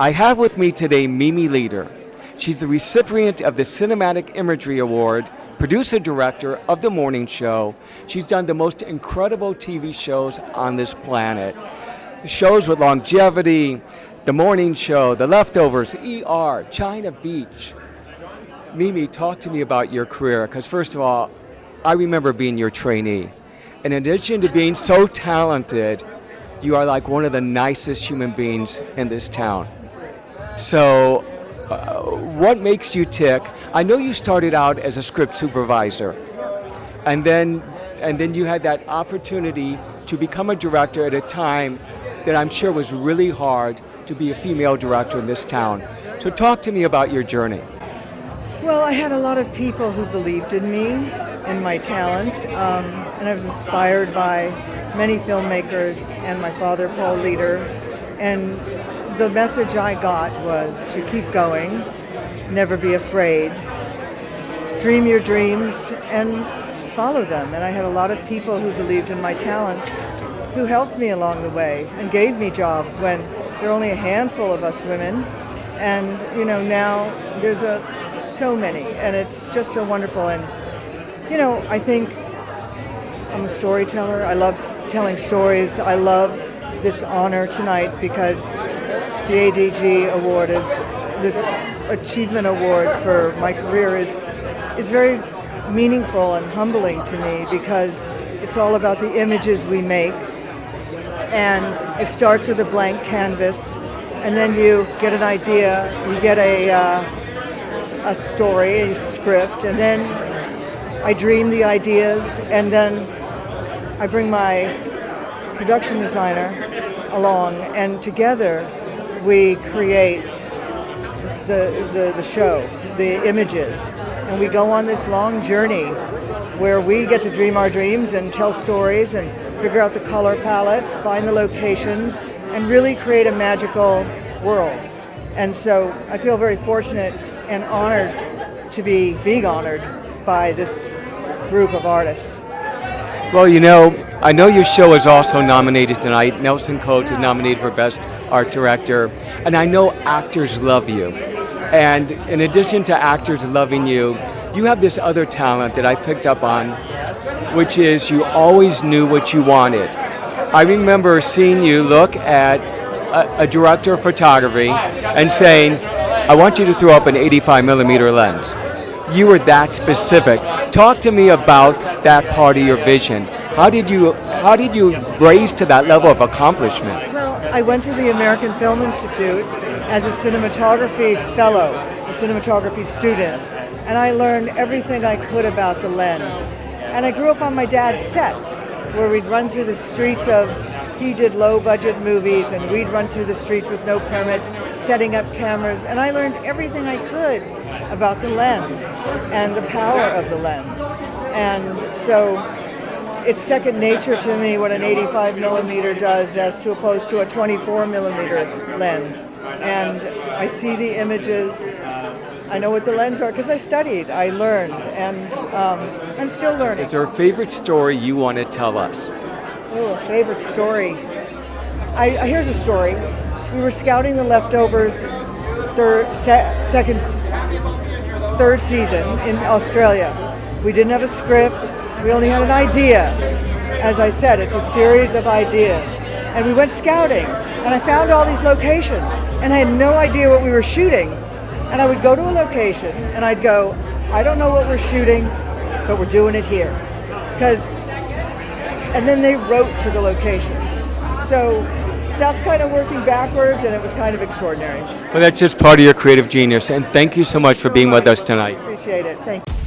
I have with me today Mimi Leder. She's the recipient of the Cinematic Imagery Award, producer-director of The Morning Show. She's done the most incredible TV shows on this planet. Shows with longevity, The Morning Show, The Leftovers, ER, China Beach. Mimi, talk to me about your career, because first of all, I remember being your trainee. In addition to being so talented, you are like one of the nicest human beings in this town. So, what makes you tick? I know you started out as a script supervisor, and then you had that opportunity to become a director at a time that I'm sure was really hard to be a female director in this town. So talk to me about your journey. Well, I had a lot of people who believed in me and my talent, and I was inspired by many filmmakers and my father, Paul Leder, and the message I got was to keep going, never be afraid, dream your dreams, and follow them. And I had a lot of people who believed in my talent, who helped me along the way and gave me jobs when there are only a handful of us women. And now there's so many, and it's just so wonderful. And I think I'm a storyteller. I love telling stories. I love this honor tonight because the ADG award is this achievement award for my career is very meaningful and humbling to me because it's all about the images we make, and it starts with a blank canvas, and then you get an idea, you get a story, a script, and then I dream the ideas, and then I bring my production designer along, and together we create the show, the images, and we go on this long journey where we get to dream our dreams and tell stories and figure out the color palette, find the locations, and really create a magical world. And so I feel very fortunate and honored to be being honored by this group of artists. Well, I know your show is also nominated tonight. Nelson Coates is nominated for Best Art Director. And I know actors love you. And in addition to actors loving you, you have this other talent that I picked up on, which is you always knew what you wanted. I remember seeing you look at a director of photography and saying, I want you to throw up an 85 millimeter lens. You were that specific. Talk to me about that part of your vision. How did you raise to that level of accomplishment? Well, I went to the American Film Institute as a cinematography fellow, a cinematography student, and I learned everything I could about the lens. And I grew up on my dad's sets, where we'd run through the streets of, he did low-budget movies, and we'd run through the streets with no permits, setting up cameras, and I learned everything I could about the lens and the power of the lens. And so it's second nature to me what an 85 millimeter does as to opposed to a 24 millimeter lens. And I see the images, I know what the lenses are because I studied, I learned, and I'm still learning. Is there a favorite story you want to tell us? Oh, a favorite story. Here's a story. We were scouting The Leftovers third season in Australia. We didn't have a script. We only had an idea. As I said, it's a series of ideas. And we went scouting, and I found all these locations, and I had no idea what we were shooting. And I would go to a location, and I'd go, I don't know what we're shooting, but we're doing it here. And then they wrote to the locations. So that's kind of working backwards, and it was kind of extraordinary. Well, that's just part of your creative genius, and thank you so much for being with us tonight. Appreciate it. Thank you.